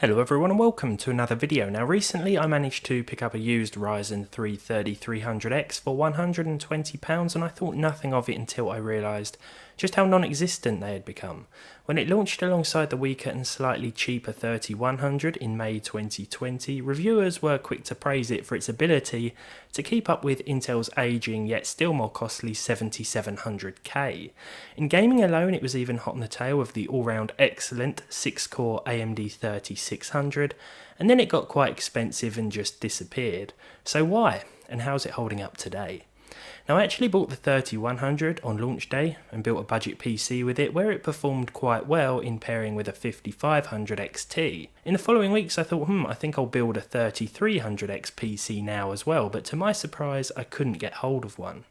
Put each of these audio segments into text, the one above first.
Hello everyone and welcome to another video. Now recently I managed to pick up a used Ryzen 3 3300X for £120 and I thought nothing of it until I realised just how non-existent they had become. When it launched alongside the weaker and slightly cheaper 3100 in May 2020, reviewers were quick to praise it for its ability to keep up with Intel's ageing yet still more costly 7700K. In gaming alone it was even hot on the tail of the all-round excellent 6-core AMD 3600, and then it got quite expensive and just disappeared. So why, and how's it holding up today? Now I actually bought the 3100 on launch day and built a budget PC with it where it performed quite well in pairing with a 5500 XT. In the following weeks I thought, I think I'll build a 3300X PC now as well, but to my surprise I couldn't get hold of one.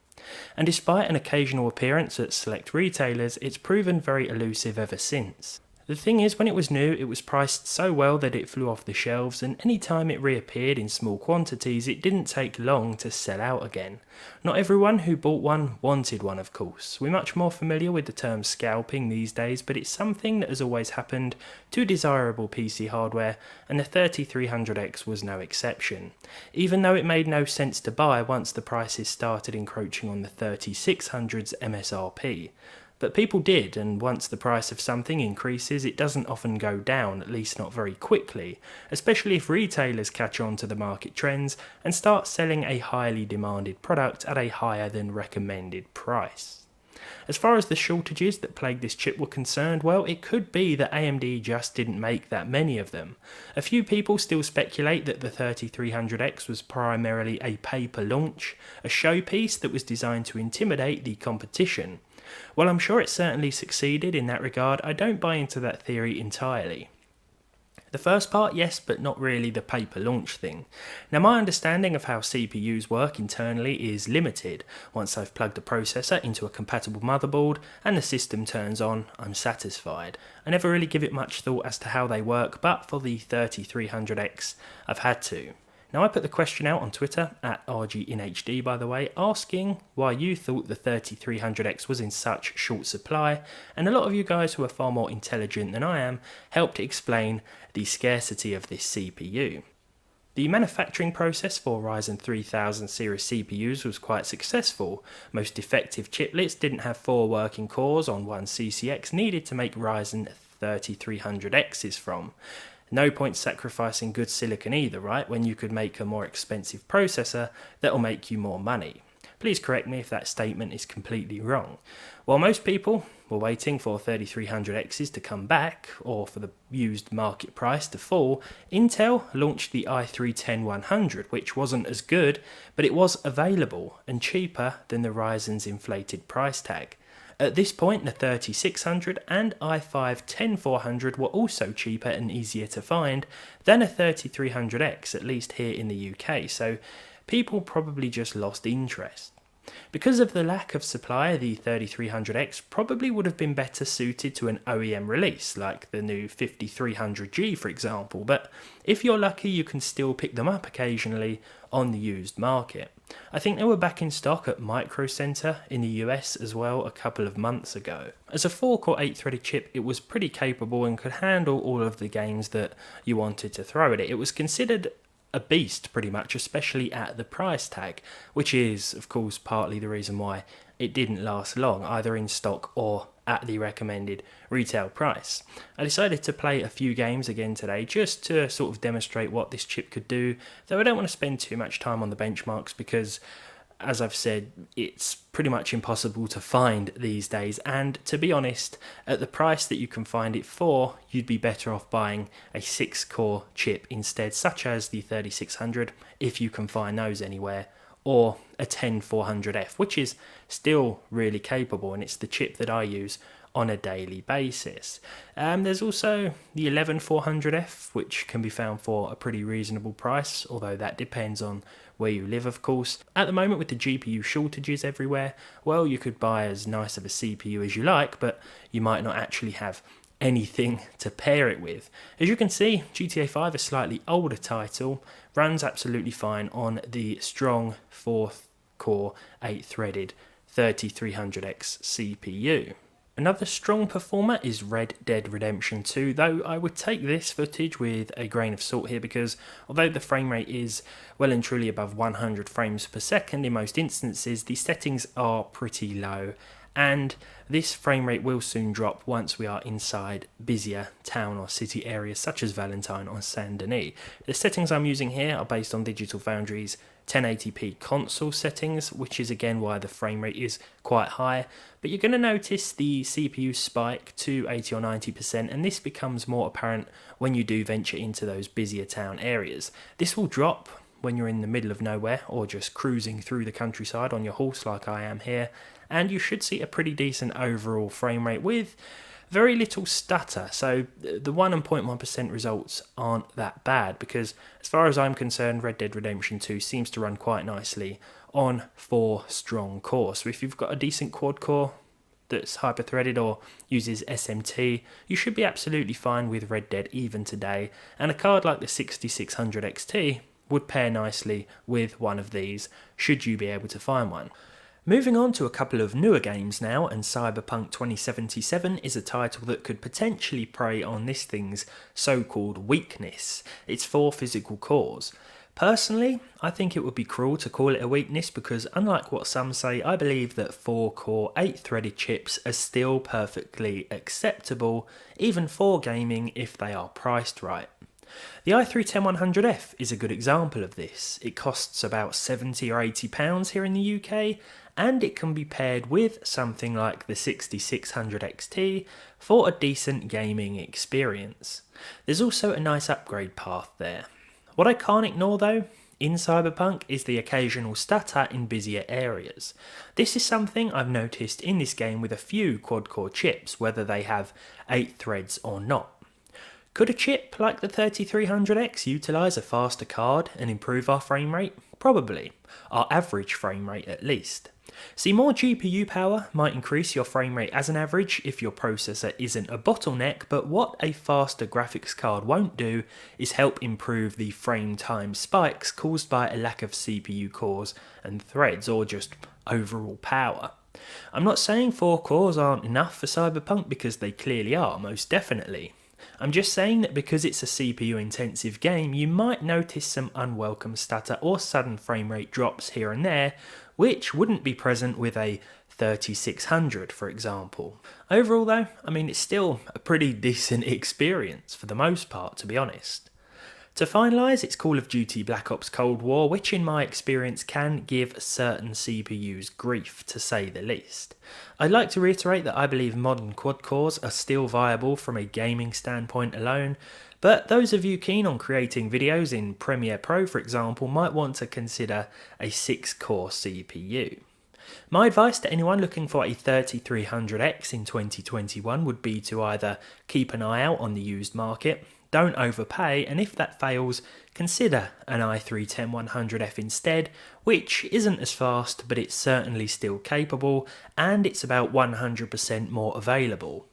And despite an occasional appearance at select retailers, it's proven very elusive ever since. The thing is, when it was new, it was priced so well that it flew off the shelves, and any time it reappeared in small quantities, it didn't take long to sell out again. Not everyone who bought one wanted one, of course. We're much more familiar with the term scalping these days, but it's something that has always happened to desirable PC hardware, and the 3300X was no exception. Even though it made no sense to buy once the prices started encroaching on the 3600's MSRP. But people did, and once the price of something increases, it doesn't often go down, at least not very quickly, especially if retailers catch on to the market trends and start selling a highly demanded product at a higher than recommended price. As far as the shortages that plagued this chip were concerned, well, it could be that AMD just didn't make that many of them. A few people still speculate that the 3300X was primarily a paper launch, a showpiece that was designed to intimidate the competition. While I'm sure it certainly succeeded in that regard, I don't buy into that theory entirely. The first part, yes, but not really the paper launch thing. Now my understanding of how CPUs work internally is limited. Once I've plugged a processor into a compatible motherboard and the system turns on, I'm satisfied. I never really give it much thought as to how they work, but for the 3300X I've had to. Now I put the question out on Twitter, at RGInHD by the way, asking why you thought the 3300X was in such short supply, and a lot of you guys who are far more intelligent than I am helped explain the scarcity of this CPU. The manufacturing process for Ryzen 3000 series CPUs was quite successful. Most effective chiplets didn't have 4 working cores on one CCX needed to make Ryzen 3300Xs from. No point sacrificing good silicon either, right, when you could make a more expensive processor that'll make you more money. Please correct me if that statement is completely wrong. While most people were waiting for 3300Xs to come back, or for the used market price to fall, Intel launched the i3-10100, which wasn't as good, but it was available and cheaper than the Ryzen's inflated price tag. At this point, the 3600 and i5-10400 were also cheaper and easier to find than a 3300X, at least here in the UK, so people probably just lost interest. Because of the lack of supply, the 3300X probably would have been better suited to an OEM release, like the new 5300G for example, but if you're lucky you can still pick them up occasionally on the used market. I think they were back in stock at Micro Center in the US as well a couple of months ago. As a 4-core 8-threaded chip, it was pretty capable and could handle all of the games that you wanted to throw at it. It was considered a beast pretty much, especially at the price tag, which is of course partly the reason why it didn't last long, either in stock or at the recommended retail price. I decided to play a few games again today just to sort of demonstrate what this chip could do, though I don't want to spend too much time on the benchmarks because, as I've said, it's pretty much impossible to find these days, and to be honest, at the price that you can find it for, you'd be better off buying a 6-core chip instead, such as the 3600, if you can find those anywhere, or a 10400F, which is still really capable, and it's the chip that I use on a daily basis. There's also the 11400F, which can be found for a pretty reasonable price, although that depends on where you live of course. At the moment with the GPU shortages everywhere, well, you could buy as nice of a CPU as you like, but you might not actually have anything to pair it with. As you can see, GTA 5, a slightly older title, runs absolutely fine on the strong 4th core 8-threaded 3300X CPU. Another strong performer is Red Dead Redemption 2, though I would take this footage with a grain of salt here because although the frame rate is well and truly above 100 frames per second in most instances, the settings are pretty low, and this frame rate will soon drop once we are inside busier town or city areas such as Valentine or Saint Denis. The settings I'm using here are based on Digital Foundry's 1080p console settings, which is again why the frame rate is quite high, but you're going to notice the CPU spike to 80 or 90%, and this becomes more apparent when you do venture into those busier town areas. This will drop when you're in the middle of nowhere or just cruising through the countryside on your horse like I am here, and you should see a pretty decent overall frame rate with very little stutter. So the 1 and 0.1% results aren't that bad because as far as I'm concerned, Red Dead Redemption 2 seems to run quite nicely on 4 strong cores. So if you've got a decent quad core that's hyper-threaded or uses SMT, you should be absolutely fine with Red Dead even today, and a card like the 6600 XT would pair nicely with one of these should you be able to find one. Moving on to a couple of newer games now, and Cyberpunk 2077 is a title that could potentially prey on this thing's so-called weakness, its 4 physical cores. Personally, I think it would be cruel to call it a weakness because unlike what some say, I believe that 4-core 8-threaded chips are still perfectly acceptable, even for gaming if they are priced right. The i3-10100F is a good example of this. It costs about £70 or £80 here in the UK, and it can be paired with something like the 6600 XT for a decent gaming experience. There's also a nice upgrade path there. What I can't ignore though, in Cyberpunk, is the occasional stutter in busier areas. This is something I've noticed in this game with a few quad-core chips, whether they have 8 threads or not. Could a chip like the 3300X utilise a faster card and improve our frame rate? Probably, our average frame rate at least. See, more GPU power might increase your frame rate as an average if your processor isn't a bottleneck, but what a faster graphics card won't do is help improve the frame time spikes caused by a lack of CPU cores and threads or just overall power. I'm not saying 4 cores aren't enough for Cyberpunk because they clearly are, most definitely. I'm just saying that because it's a CPU intensive game, you might notice some unwelcome stutter or sudden frame rate drops here and there, which wouldn't be present with a 3600 for example. Overall though, I mean it's still a pretty decent experience for the most part, to be honest. To finalise, it's Call of Duty Black Ops Cold War, which in my experience can give certain CPUs grief, to say the least. I'd like to reiterate that I believe modern quad cores are still viable from a gaming standpoint alone, but those of you keen on creating videos in Premiere Pro, for example, might want to consider a 6-core CPU. My advice to anyone looking for a 3300X in 2021 would be to either keep an eye out on the used market, don't overpay, and if that fails, consider an i3-10100F instead, which isn't as fast, but it's certainly still capable, and it's about 100% more available.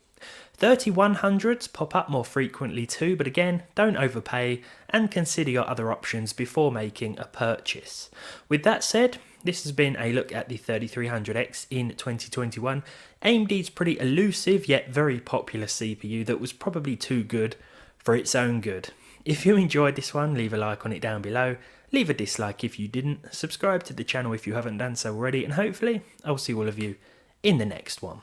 3100s pop up more frequently too, but again, don't overpay, and consider your other options before making a purchase. With that said, this has been a look at the 3300X in 2021, AMD's pretty elusive yet very popular CPU that was probably too good for its own good. If you enjoyed this one, leave a like on it down below, leave a dislike if you didn't, subscribe to the channel if you haven't done so already, and hopefully I'll see all of you in the next one.